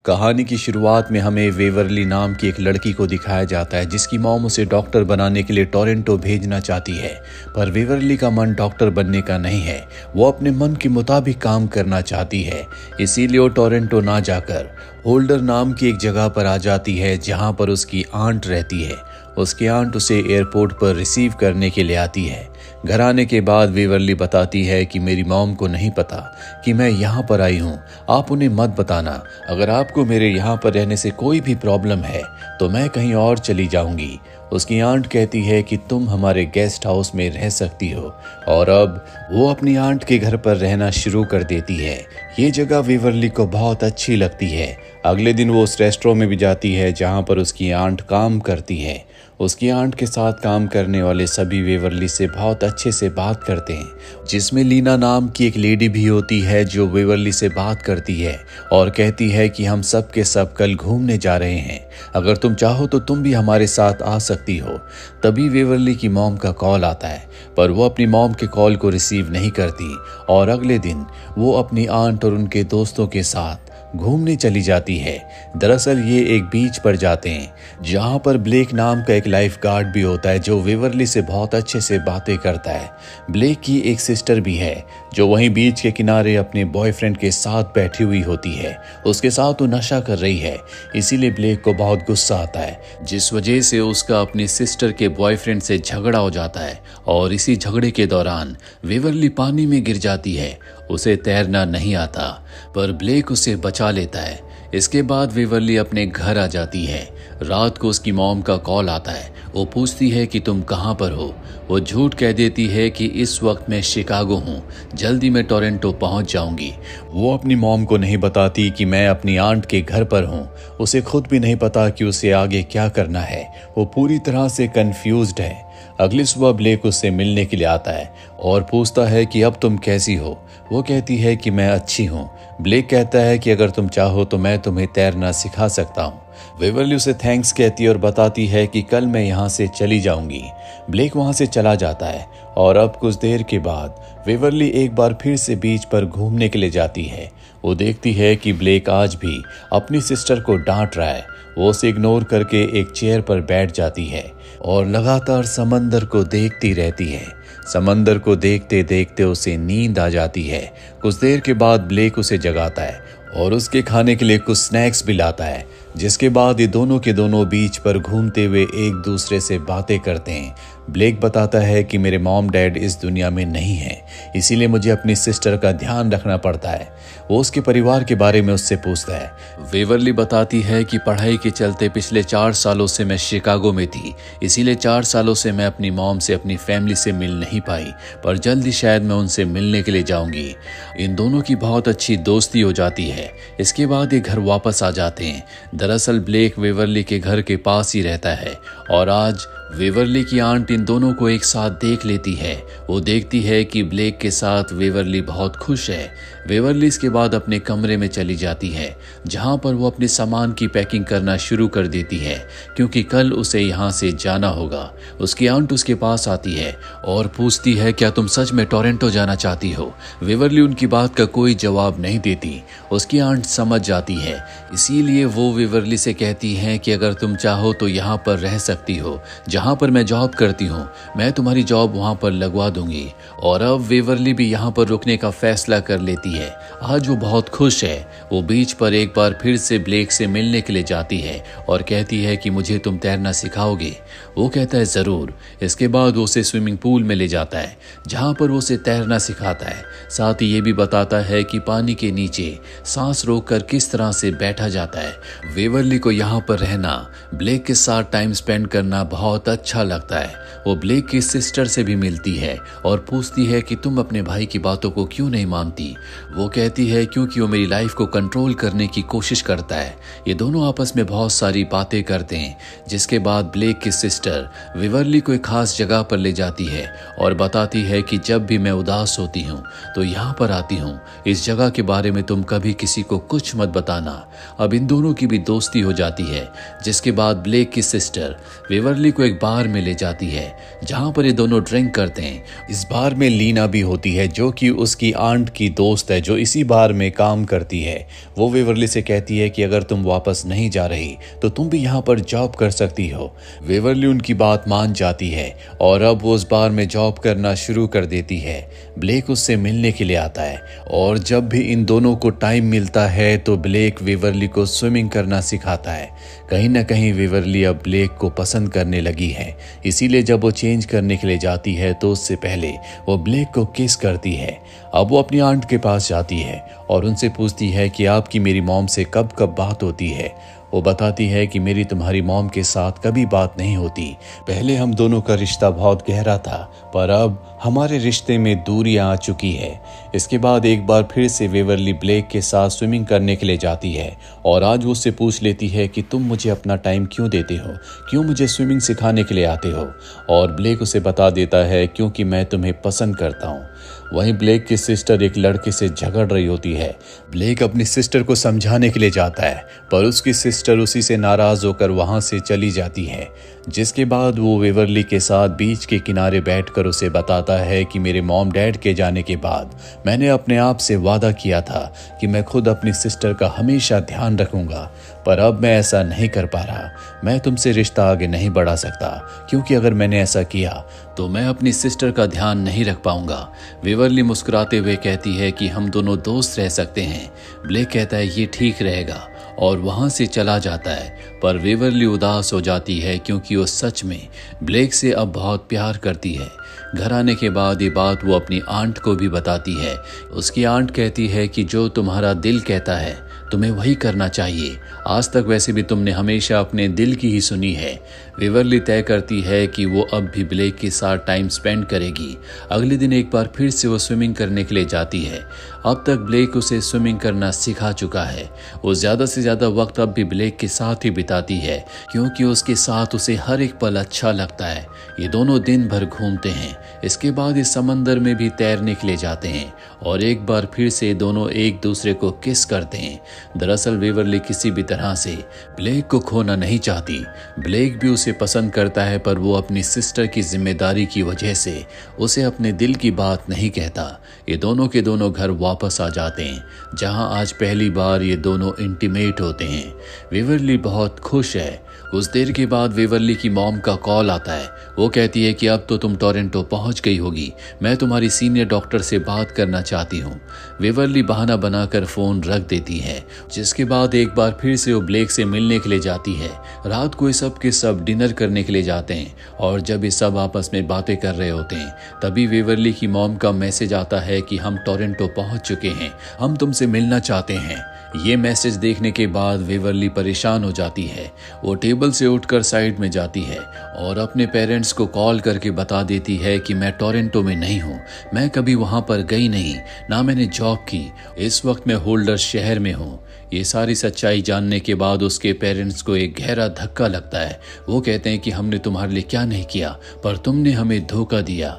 कहानी की शुरुआत में हमें वेवरली नाम की एक लड़की को दिखाया जाता है जिसकी मॉम उसे डॉक्टर बनाने के लिए टोरंटो भेजना चाहती है। पर वेवरली का मन डॉक्टर बनने का नहीं है, वो अपने मन के मुताबिक काम करना चाहती है। इसीलिए वो टोरंटो ना जाकर होल्डर नाम की एक जगह पर आ जाती है जहां पर उसकी आंट रहती है। उसकी आंट उसे एयरपोर्ट पर रिसीव करने के लिए आती है। घर आने के बाद वेवरली बताती है कि मेरी मॉम को नहीं पता कि मैं यहाँ पर आई हूँ, आप उन्हें मत बताना। अगर आपको मेरे यहाँ पर रहने से कोई भी प्रॉब्लम है तो मैं कहीं और चली जाऊंगी। उसकी आंट कहती है कि तुम हमारे गेस्ट हाउस में रह सकती हो और अब वो अपनी आंट के घर पर रहना शुरू कर देती है। ये जगह वेवरली को बहुत अच्छी लगती है। अगले दिन वो उस रेस्टोरेंट में भी जाती है जहाँ पर उसकी आंट काम करती है। उसकी आंट के साथ काम करने वाले सभी वेवरली से बहुत अच्छे से बात करते हैं, जिसमें लीना नाम की एक लेडी भी होती है जो वेवरली से बात करती है और कहती है कि हम सब के सब कल घूमने जा रहे हैं, अगर तुम चाहो तो तुम भी हमारे साथ आ सकती हो। तभी वेवरली की मॉम का कॉल आता है, पर वो अपनी मॉम के कॉल को रिसीव नहीं करती और अगले दिन वो अपनी आंट और उनके दोस्तों के साथ घूमने चली जाती है। दरअसल ये एक बीच पर जाते हैं जहां पर ब्लेक नाम का एक लाइफ गार्ड भी होता है जो वेवरली से बहुत अच्छे से बातें करता है। ब्लेक की एक सिस्टर भी है जो वहीं बीच के किनारे अपने बॉयफ्रेंड के साथ बैठी हुई होती है। उसके साथ वो नशा कर रही है, इसीलिए ब्लेक को बहुत गुस्सा आता है, जिस वजह से उसका अपनी सिस्टर के बॉयफ्रेंड से झगड़ा हो जाता है और इसी झगड़े के दौरान वेवरली पानी में गिर जाती है। उसे तैरना नहीं आता पर ब्लेक उसे बचा लेता है। इसके बाद वेवरली अपने घर आ जाती है। रात को उसकी मॉम का कॉल आता है। वो पूछती है कि तुम कहाँ पर हो। वो झूठ कह देती है कि इस वक्त मैं शिकागो हूँ, जल्दी मैं टोरंटो पहुँच जाऊंगी। वो अपनी मॉम को नहीं बताती कि मैं अपनी आंट के घर पर हूँ। उसे खुद भी नहीं पता कि उसे आगे क्या करना है। वो पूरी तरह से कंफ्यूज्ड है। अगली सुबह ब्लेक उससे मिलने के लिए आता है और पूछता है कि अब तुम कैसी हो। वो कहती है कि मैं अच्छी हूँ। ब्लेक कहता है कि अगर तुम चाहो तो मैं तुम्हें तैरना सिखा सकता हूँ। वेवरली उसे थैंक्स कहती है और बताती है कि कल मैं यहाँ से चली जाऊंगी। ब्लेक वहाँ से चला जाता है और अब कुछ देर के बाद वेवरली एक बार फिर से बीच पर घूमने के लिए जाती है। वो देखती है कि ब्लेक आज भी अपनी सिस्टर को डांट रहा है। वो उसे इग्नोर करके एक चेयर पर बैठ जाती है और लगातार समंदर को देखती रहती है। समंदर को देखते देखते उसे नींद आ जाती है। कुछ देर के बाद ब्लेक उसे जगाता है और उसके खाने के लिए कुछ स्नैक्स भी लाता है, जिसके बाद ये दोनों के दोनों बीच पर घूमते हुए एक दूसरे से बातें करते हैं। ब्लेक बताता है कि मेरे मॉम डैड इस दुनिया में नहीं है, इसीलिए मुझे अपनी सिस्टर का ध्यान रखना पड़ता है। वो उसके परिवार के बारे में उससे पूछता है। वेवरली बताती है कि पढ़ाई के चलते पिछले 4 सालों से मैं शिकागो में थी, इसीलिए 4 सालों से मैं अपनी मॉम से अपनी फैमिली से मिल नहीं पाई, पर जल्दी शायद मैं उनसे मिलने के लिए जाऊंगी। इन दोनों की बहुत अच्छी दोस्ती हो जाती है। इसके बाद ये घर वापस आ जाते हैं। दरअसल ब्लेक वेवरली के घर के पास ही रहता है और आज वेवरली की आंट इन दोनों को एक साथ देख लेती है। वो देखती है कि ब्लेक के साथ वेवरली बहुत खुश है। वेवरली इसके बाद अपने कमरे में चली जाती है जहां पर वो अपने सामान की पैकिंग करना शुरू कर देती है क्योंकि कल उसे यहाँ से जाना होगा। उसकी आंट उसके पास आती है और पूछती है क्या तुम सच में टोरंटो जाना चाहती हो। वेवरली उनकी बात का कोई जवाब नहीं देती। उसकी आंट समझ जाती है, इसीलिए वो वेवरली से कहती है कि अगर तुम चाहो तो यहाँ पर रह सकती हो, जहाँ पर मैं जॉब करती हूँ, मैं तुम्हारी जॉब वहाँ पर लगवा दूंगी। और अब वेवरली भी यहाँ पर रुकने का फैसला कर लेती है। आज वो बहुत खुश है। वो बीच पर एक बार फिर से ब्लेक से मिलने के लिए जाती है और कहती है कि मुझे तुम तैरना सिखाओगे। वो कहता है जरूर। इसके बाद वो उसे स्विमिंग पूल में ले जाता है जहाँ पर वो उसे तैरना सिखाता है। साथ ही ये भी बताता है कि पानी के नीचे सांस रोककर किस तरह से बैठा जाता है। वेवरली को यहाँ पर रहना, ब्लेक के साथ टाइम स्पेंड करना बहुत अच्छा लगता है। वो ब्लेक की सिस्टर से भी मिलती है और पूछती है कि तुम अपने भाई की बातों को क्यों नहीं मानती। वो कहती है क्योंकि वो मेरी लाइफ को कंट्रोल करने की कोशिश करता है। ये दोनों आपस में बहुत सारी बातें करते हैं, जिसके बाद ब्लेक की सिस्टर वेवरली को एक खास जगह पर ले जाती है और बताती है कि जब भी मैं उदास होती हूँ तो यहाँ पर आती हूँ। इस जगह के बारे में तुम कभी किसी को कुछ मत बताना। अब इन दोनों की भी दोस्ती हो जाती है, जिसके बाद ब्लेक की सिस्टर वेवरली को एक बार में ले जाती है जहां पर ये दोनों ड्रिंक करते हैं। इस बार में लीना भी होती है जो कि उसकी आंट की दोस्त है जो इसी बार में काम करती है। वो वेवरली से कहती है कि अगर तुम वापस नहीं जा रही तो तुम भी यहाँ पर जॉब कर सकती हो। वेवरली उनकी बात मान जाती है और अब वो उस बार में जॉब करना शुरू कर देती है। ब्लेक उससे मिलने के लिए आता है और जब भी इन दोनों को टाइम मिलता है तो ब्लेक वेवरली को स्विमिंग करना सिखाता है। कहीं ना कहीं वेवरली अब ब्लेक को पसंद करने लगी है, इसीलिए जब वो चेंज करने के लिए जाती है तो उससे पहले वो ब्लेक को किस करती है। अब वो अपनी आंट के पास जाती है और उनसे पूछती है कि आपकी मेरी मॉम से कब कब बात होती है। वो बताती है कि मेरी तुम्हारी मॉम के साथ कभी बात नहीं होती। पहले हम दोनों का रिश्ता बहुत गहरा था पर अब हमारे रिश्ते में दूरियां आ चुकी है। इसके बाद एक बार फिर से वेवरली ब्लेक के साथ स्विमिंग करने के लिए जाती है और आज वो उससे पूछ लेती है कि तुम मुझे अपना टाइम क्यों देते हो, क्यों मुझे स्विमिंग सिखाने के लिए आते हो। और ब्लेक उसे बता देता है क्योंकि मैं तुम्हें पसंद करता हूँ। वहीं ब्लेक की सिस्टर एक लड़के से झगड़ रही होती है। ब्लेक अपनी सिस्टर को समझाने के लिए जाता है पर उसकी सिस्टर उसी से नाराज होकर वहां से चली जाती है। जिसके बाद वो वेवरली के साथ बीच के किनारे बैठकर उसे बताता है कि मेरे मॉम डैड के जाने के बाद मैंने अपने आप से वादा किया था कि मैं खुद अपनी सिस्टर का हमेशा ध्यान रखूंगा, पर अब मैं ऐसा नहीं कर पा रहा। मैं तुमसे रिश्ता आगे नहीं बढ़ा सकता क्योंकि अगर मैंने ऐसा किया तो मैं अपनी सिस्टर का ध्यान नहीं रख पाऊंगा। वेवरली मुस्कुराते हुए कहती है कि हम दोनों दोस्त रह सकते हैं। ब्लेक कहता है ये ठीक रहेगा और वहां से चला जाता है पर वेवरली उदास हो जाती है क्योंकि वो सच में ब्लेक से अब बहुत प्यार करती है। घर आने के बाद ये बात वो अपनी आंट को भी बताती है। उसकी आंट कहती है कि जो तुम्हारा दिल कहता है तुम्हें वही करना चाहिए। आज तक वैसे भी तुमने हमेशा अपने दिल की ही सुनी है। वेवरली तय करती है कि वो अब भी ब्लेक के साथ टाइम स्पेंड करेगी। अगले दिन एक बार फिर से वो स्विमिंग करने के लिए जाती है। अब तक ब्लेक उसे स्विमिंग करना सिखा चुका है। वो ज्यादा से ज्यादा वक्त अब भी ब्लेक के साथ ही बिताती है क्योंकि उसके साथ उसे हर एक पल अच्छा लगता है। ये दोनों दिन भर घूमते हैं। इसके बाद इस समंदर में भी तैरने के लिए जाते हैं और एक बार फिर से दोनों एक दूसरे को किस करते हैं। दरअसल वेवरली किसी भी तरह से ब्लेक को खोना नहीं चाहती। ब्लेक भी उसे पसंद करता है पर वो अपनी सिस्टर की जिम्मेदारी की वजह से उसे अपने दिल की बात नहीं कहता। ये दोनों के दोनों घर वापस आ जाते हैं जहां आज पहली बार ये दोनों इंटीमेट होते हैं। वेवरली बहुत खुश है। कुछ देर के बाद वेवरली की मॉम का कॉल आता है। वो कहती है कि अब तो तुम टोरंटो पहुंच गई होगी, मैं तुम्हारी सीनियर डॉक्टर से बात करना चाहती हूँ। वेवरली बहाना बनाकर फोन रख देती है। जिसके बाद एक बार फिर से वो ब्लेक से मिलने के लिए जाती है। रात को ये सब के सब डिनर करने के लिए जाते हैं और जब ये सब आपस में बातें कर रहे होते हैं तभी वेवरली की मॉम का मैसेज आता है कि हम टोरंटो पहुंच चुके हैं, हम तुमसे मिलना चाहते हैं। ये मैसेज देखने के बाद वेवरली परेशान हो जाती है। वो टेबल से उठकर साइड में जाती है और अपने पेरेंट्स को कॉल करके बता देती है कि मैं टोरंटो में नहीं हूँ, मैं कभी वहां पर गई नहीं, ना मैंने जॉब की, इस वक्त मैं होल्डर शहर में हूँ। ये सारी सच्चाई जानने के बाद उसके पेरेंट्स को एक गहरा धक्का लगता है। वो कहते हैं कि हमने तुम्हारे लिए क्या नहीं किया पर तुमने हमें धोखा दिया।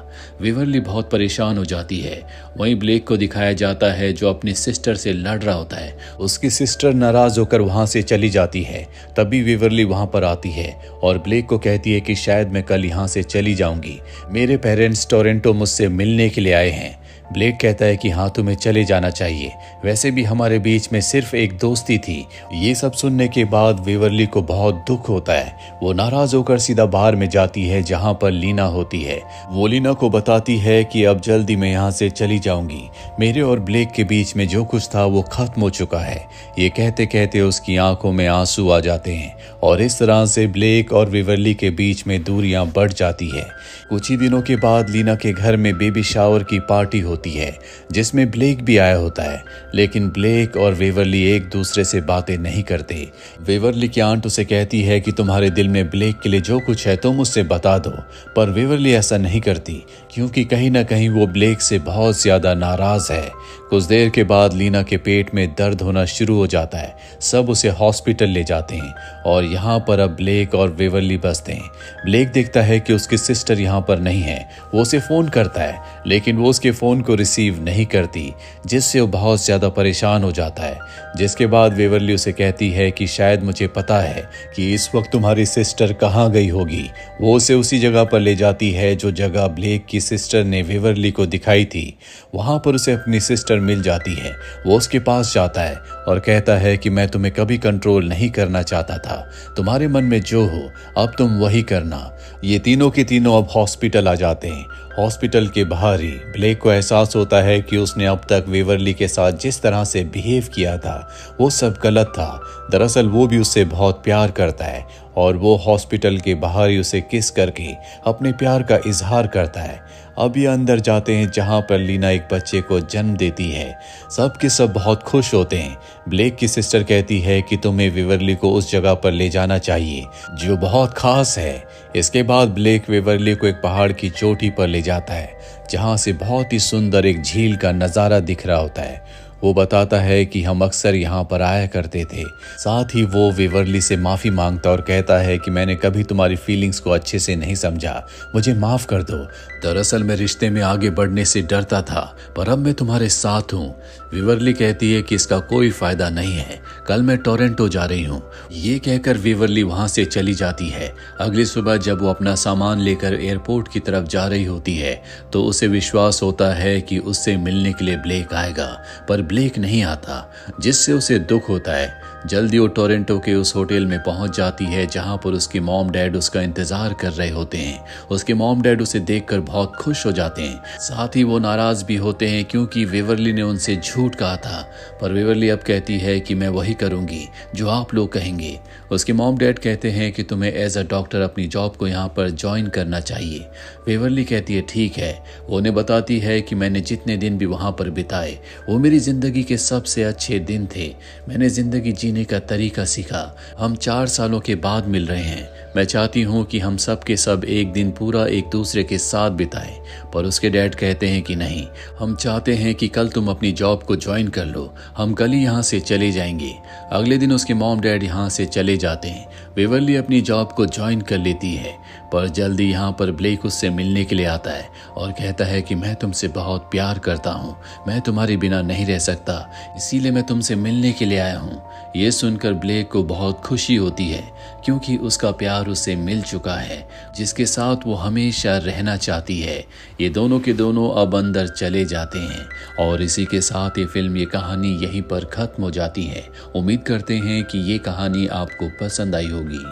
वेवरली बहुत परेशान हो जाती है। वहीं ब्लेक को दिखाया जाता है जो अपनी सिस्टर से लड़ रहा होता है। उसकी सिस्टर नाराज होकर वहां से चली जाती है। तभी वेवरली वहां पर आती है और ब्लेक को कहती है कि शायद मैं कल यहाँ से चली जाऊंगी, मेरे पेरेंट्स टोरंटो मुझसे मिलने के लिए आए हैं। ब्लेक कहता है कि हाँ तुम्हें चले जाना चाहिए, वैसे भी हमारे बीच में सिर्फ एक दोस्ती थी। ये सब सुनने के बाद वेवरली को बहुत दुख होता है। वो नाराज होकर सीधा बाहर में जाती है जहाँ पर लीना होती है। वो लीना को बताती है कि अब जल्दी मैं यहाँ से चली जाऊंगी, मेरे और ब्लेक के बीच में जो कुछ था वो खत्म हो चुका है। ये कहते कहते उसकी आंखों में आंसू आ जाते हैं और इस तरह से ब्लेक और वेवरली के बीच में दूरियां बढ़ जाती है। कुछ ही दिनों के बाद लीना के घर में बेबी शावर की पार्टी होती है जिसमें ब्लेक भी आया होता है, लेकिन ब्लेक और वेवरली एक दूसरे से बातें नहीं करते। वेवरली की आंट उसे कहती है कि तुम्हारे दिल में ब्लेक के लिए जो कुछ है तुम उससे बता दो, पर वेवरली ऐसा नहीं करती क्योंकि कहीं ना कहीं वो ब्लेक से बहुत ज्यादा नाराज है। कुछ देर के बाद लीना के पेट में दर्द होना शुरू हो जाता है। सब उसे हॉस्पिटल ले जाते हैं और यहाँ पर अब ब्लेक और वेवरली बसते हैं। ब्लेक देखता है कि उसकी सिस्टर यहाँ पर नहीं है। वो उसे फोन करता है लेकिन वो उसके फोन को रिसीव नहीं करती, जिससे वो बहुत ज्यादा परेशान हो जाता है। जिसके बाद वेवरली उसे कहती है कि शायद मुझे पता है कि इस वक्त तुम्हारी सिस्टर कहाँ गई होगी। वो उसे उसी जगह पर ले जाती है जो जगह ब्लेक की सिस्टर ने वेवरली को दिखाई थी। वहां पर उसे अपनी सिस्टर मिल जाती है। वो उसके पास जाता है और कहता है कि मैं तुम्हें कभी कंट्रोल नहीं करना चाहता था, तुम्हारे मन में जो हो अब तुम वही करना। ये तीनों के तीनों अब हॉस्पिटल आ जाते हैं। हॉस्पिटल के बाहर ही ब्लेक को एहसास होता है कि उसने अब तक वेवरली के साथ जिस तरह से बिहेव किया था वो सब गलत था। दरअसल वो भी उससे बहुत प्यार करता है और वो हॉस्पिटल के बाहर ही उसे किस करके अपने प्यार का इजहार करता है। अब ये अंदर जाते हैं जहां पर लीना एक बच्चे को जन्म देती है। सब के सब बहुत खुश होते हैं। ब्लेक की सिस्टर कहती है कि तुम्हें वेवरली को उस जगह पर ले जाना चाहिए जो बहुत खास है। इसके बाद ब्लेक वेवरली को एक पहाड़ की चोटी पर ले जाता है जहां से बहुत ही सुंदर एक झील का नजारा दिख रहा होता है। वो बताता है कि हम अक्सर यहाँ पर आया करते थे। साथ ही वो वेवरली से माफ़ी मांगता और कहता है कि मैंने कभी तुम्हारी फीलिंग्स को अच्छे से नहीं समझा, मुझे माफ़ कर दो। दरअसल मैं रिश्ते में आगे बढ़ने से डरता था, पर अब मैं तुम्हारे साथ हूँ। वेवरली कहती है कि इसका कोई फायदा नहीं है, कल मैं टोरंटो जा रही हूँ। ये कहकर वेवरली वहाँ से चली जाती है। अगली सुबह जब वो अपना सामान लेकर एयरपोर्ट की तरफ जा रही होती है तो उसे विश्वास होता है कि उससे मिलने के लिए ब्लेक आएगा, पर ब्लेक नहीं आता, जिससे उसे दुख होता है। जल्दी वो टोरंटो के उस होटल में पहुंच जाती है जहां पर उसकी मॉम डैड उसका इंतजार कर रहे होते हैं। उसके मॉम डैड उसे देखकर बहुत खुश हो जाते हैं। साथ ही वो नाराज भी होते हैं क्योंकि वेवरली ने उनसे झूठ कहा था, पर वेवरली अब कहती है कि मैं वही करूंगी जो आप लोग कहेंगे। उसके मॉम डैड कहते हैं कि तुम्हें एज अ डॉक्टर अपनी जॉब को यहाँ पर ज्वाइन करना चाहिए। वेवरली कहती है ठीक है। वो उन्हें बताती है कि मैंने जितने दिन भी वहाँ पर बिताए वो मेरी जिंदगी के सबसे अच्छे दिन थे। मैंने जिंदगी जीने का तरीका सीखा। हम 4 सालों के बाद मिल रहे हैं। मैं चाहती हूँ कि हम सब के सब एक दिन पूरा एक दूसरे के साथ बिताएं। पर उसके डैड कहते हैं कि नहीं, हम चाहते हैं कि कल तुम अपनी जॉब को ज्वाइन कर लो, हम कल ही यहाँ से चले जाएंगे। अगले दिन उसके मॉम डैड यहाँ से चले जाते हैं। वेवरली अपनी जॉब को ज्वाइन कर लेती है, पर जल्दी यहाँ पर ब्लेक उससे मिलने के लिए आता है और कहता है कि मैं तुमसे बहुत प्यार करता हूँ, मैं तुम्हारे बिना नहीं रह सकता, इसीलिए मैं तुमसे मिलने के लिए आया हूँ। ये सुनकर ब्लेक को बहुत खुशी होती है क्योंकि उसका प्यार उसे मिल चुका है, जिसके साथ वो हमेशा रहना चाहती है। ये दोनों के दोनों अब अंदर चले जाते हैं और इसी के साथ ये फिल्म, ये कहानी यहीं पर खत्म हो जाती है। उम्मीद करते हैं कि ये कहानी आपको पसंद आई होगी।